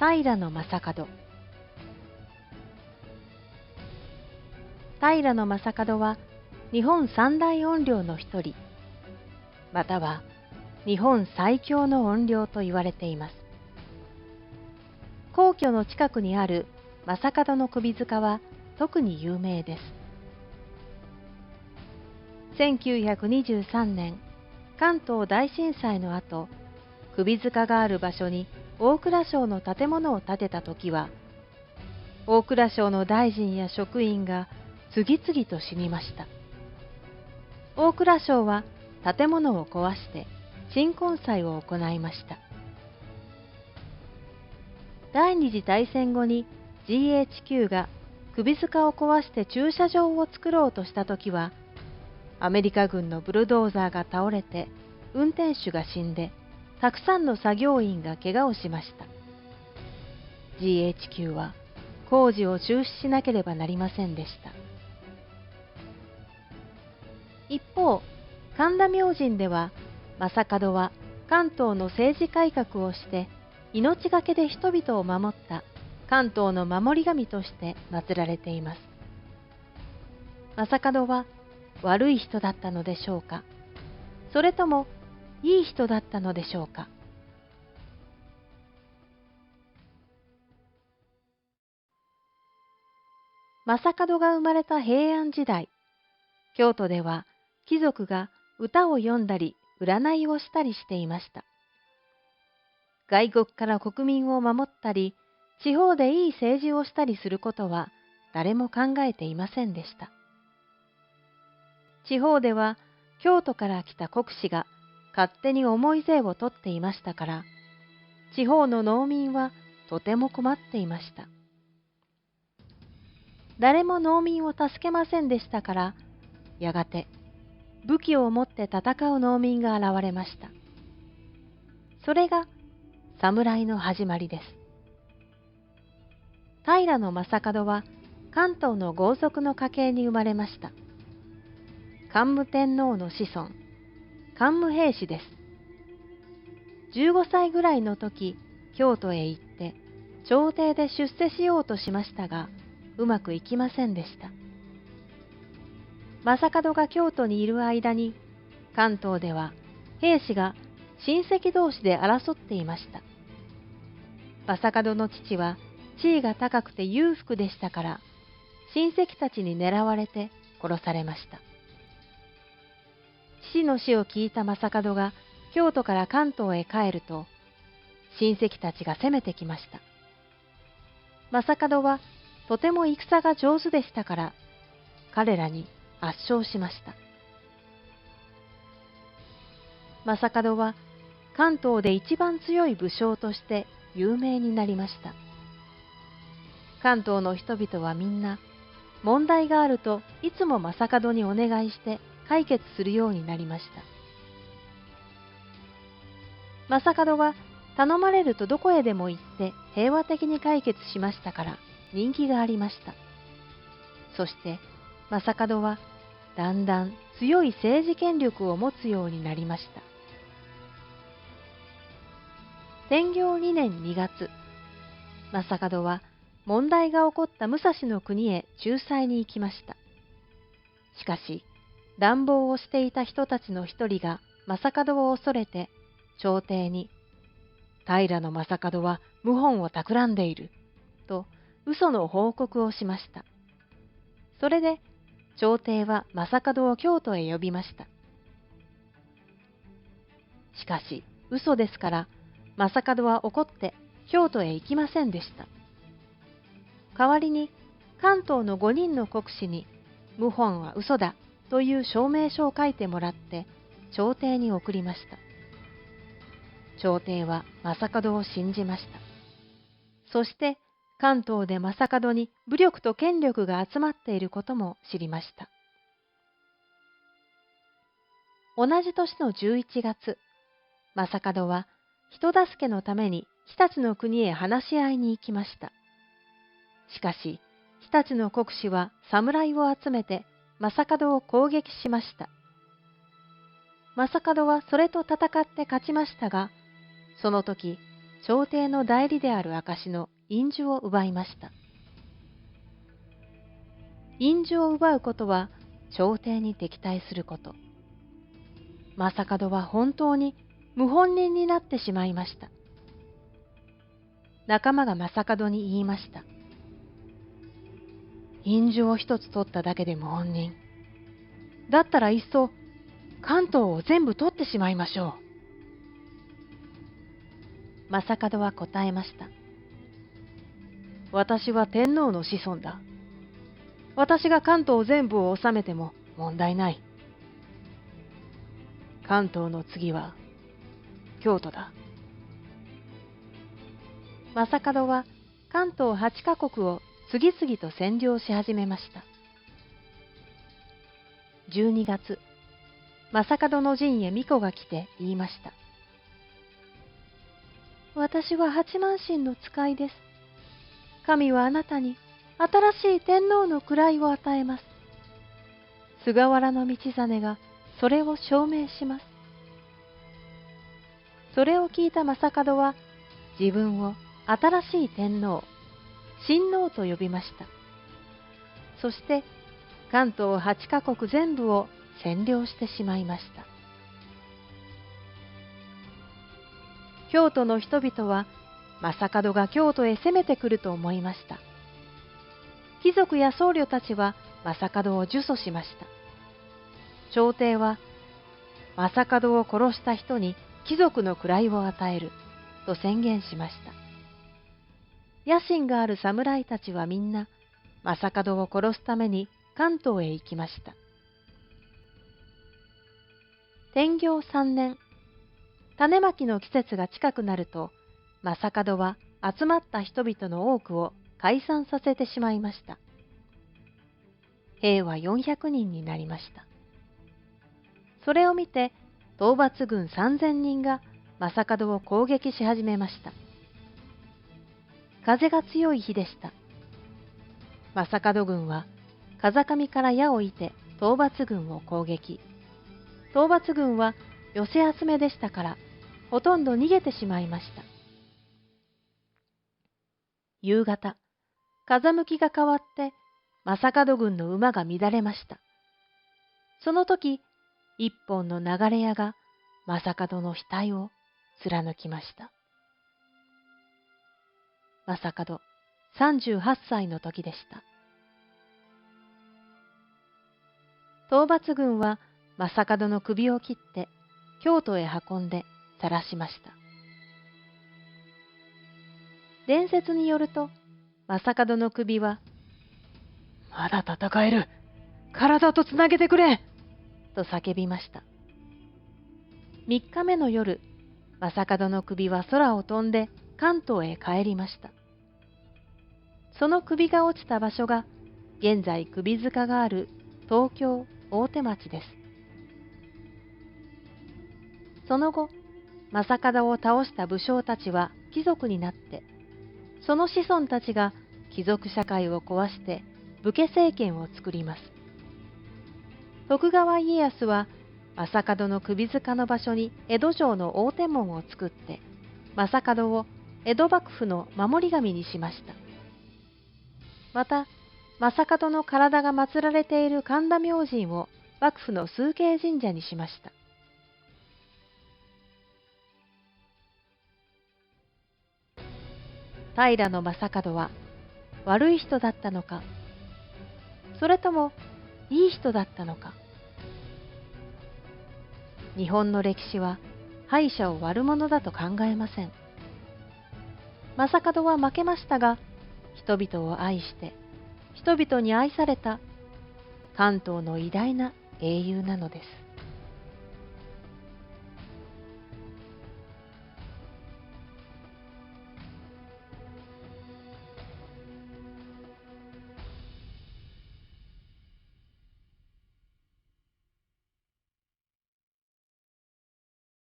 平将門。平将門は日本三大怨霊の一人、または日本最強の怨霊と言われています。皇居の近くにある将門の首塚は特に有名です。1923年、関東大震災の後、首塚がある場所に大蔵省の建物を建てたときは、大蔵省の大臣や職員が次々と死にました。大蔵省は建物を壊して鎮魂祭を行いました。第二次大戦後に GHQ が首塚を壊して駐車場を作ろうとしたときは、アメリカ軍のブルドーザーが倒れて運転手が死んで、たくさんの作業員が怪我をしました。GHQ は工事を中止しなければなりませんでした。一方、神田明神では、将門は関東の政治改革をして命がけで人々を守った関東の守り神として祀られています。将門は悪い人だったのでしょうか、それともいい人だったのでしょうか。将門が生まれた平安時代、京都では貴族が歌を詠んだり占いをしたりしていました。外国から国民を守ったり、地方でいい政治をしたりすることは誰も考えていませんでした。地方では京都から来た国司が勝手に重い税を取っていましたから、地方の農民はとても困っていました。誰も農民を助けませんでしたから、やがて武器を持って戦う農民が現れました。それが侍の始まりです。平将門は関東の豪族の家系に生まれました。桓武天皇の子孫、桓武平氏です。15歳ぐらいの時、京都へ行って朝廷で出世しようとしましたが、うまくいきませんでした。将門が京都にいる間に、関東では兵士が親戚同士で争っていました。将門の父は地位が高くて裕福でしたから、親戚たちに狙われて殺されました。父の死を聞いた将門が京都から関東へ帰ると、親戚たちが攻めてきました。将門はとても戦が上手でしたから、彼らに圧勝しました。将門は関東で一番強い武将として有名になりました。関東の人々はみんな、問題があるといつも将門にお願いして解決するようになりました。将門は頼まれるとどこへでも行って平和的に解決しましたから人気がありました。そして将門はだんだん強い政治権力を持つようになりました。天行2年2月、将門は問題が起こった武蔵の国へ仲裁に行きました。しかし、乱暴をしていた人たちの一人が将門を恐れて、朝廷に、平将門は謀反を企んでいる、と嘘の報告をしました。それで、朝廷は将門を京都へ呼びました。しかし、嘘ですから、将門は怒って京都へ行きませんでした。代わりに、関東の5人の国司に、謀反は嘘だという証明書を書いてもらって、朝廷に送りました。朝廷は将門を信じました。そして、関東で将門に武力と権力が集まっていることも知りました。同じ年の11月、将門は人助けのために常陸の国へ話し合いに行きました。しかし、常陸の国司は侍を集めて将門を攻撃しました。将門はそれと戦って勝ちましたが、その時、朝廷の代理である証の印綬を奪いました。印綬を奪うことは朝廷に敵対すること。正門は本当に謀反人になってしまいました。仲間が正門に言いました。印綬を一つ取っただけで謀反人。だったらいっそ関東を全部取ってしまいましょう。正門は答えました。私は天皇の子孫だ。私が関東全部を治めても問題ない。関東の次は京都だ。正門は関東8カ国を次々と占領し始めました。12月、正門の陣へ巫女が来て言いました。私は八幡神の使いです。神はあなたに新しい天皇の位を与えます。菅原道真がそれを証明します。それを聞いた正門は自分を新しい天皇、親王と呼びました。そして関東8カ国全部を占領してしまいました。京都の人々は正門が京都へ攻めてくると思いました。貴族や僧侶たちは正門を呪詛しました。朝廷は正門を殺した人に貴族の位を与えると宣言しました。野心がある侍たちはみんな正門を殺すために関東へ行きました。天行3年、種まきの季節が近くなると、正門は集まった人々の多くを解散させてしまいました。兵は400人になりました。それを見て、討伐軍3000人が正門を攻撃し始めました。風が強い日でした。正門軍は風上から矢を射て討伐軍を攻撃。討伐軍は寄せ集めでしたから、ほとんど逃げてしまいました。夕方、風向きが変わって、正門軍の馬が乱れました。その時、一本の流れ矢が正門の額を貫きました。正門、38歳の時でした。討伐軍は正門の首を切って京都へ運んで晒しました。伝説によると、正門の首は、まだ戦える、体とつなげてくれと叫びました。3日目の夜、正門の首は空を飛んで関東へ帰りました。その首が落ちた場所が、現在首塚がある東京大手町です。その後、正門を倒した武将たちは貴族になって、その子孫たちが貴族社会を壊して武家政権を作ります。徳川家康は正門の首塚の場所に江戸城の大手門を作って、正門を江戸幕府の守り神にしました。また、正門の体が祀られている神田明神を幕府の崇敬神社にしました。平将門は悪い人だったのか、それともいい人だったのか。日本の歴史は敗者を悪者だと考えません。正門は負けましたが、人々を愛して人々に愛された関東の偉大な英雄なのです。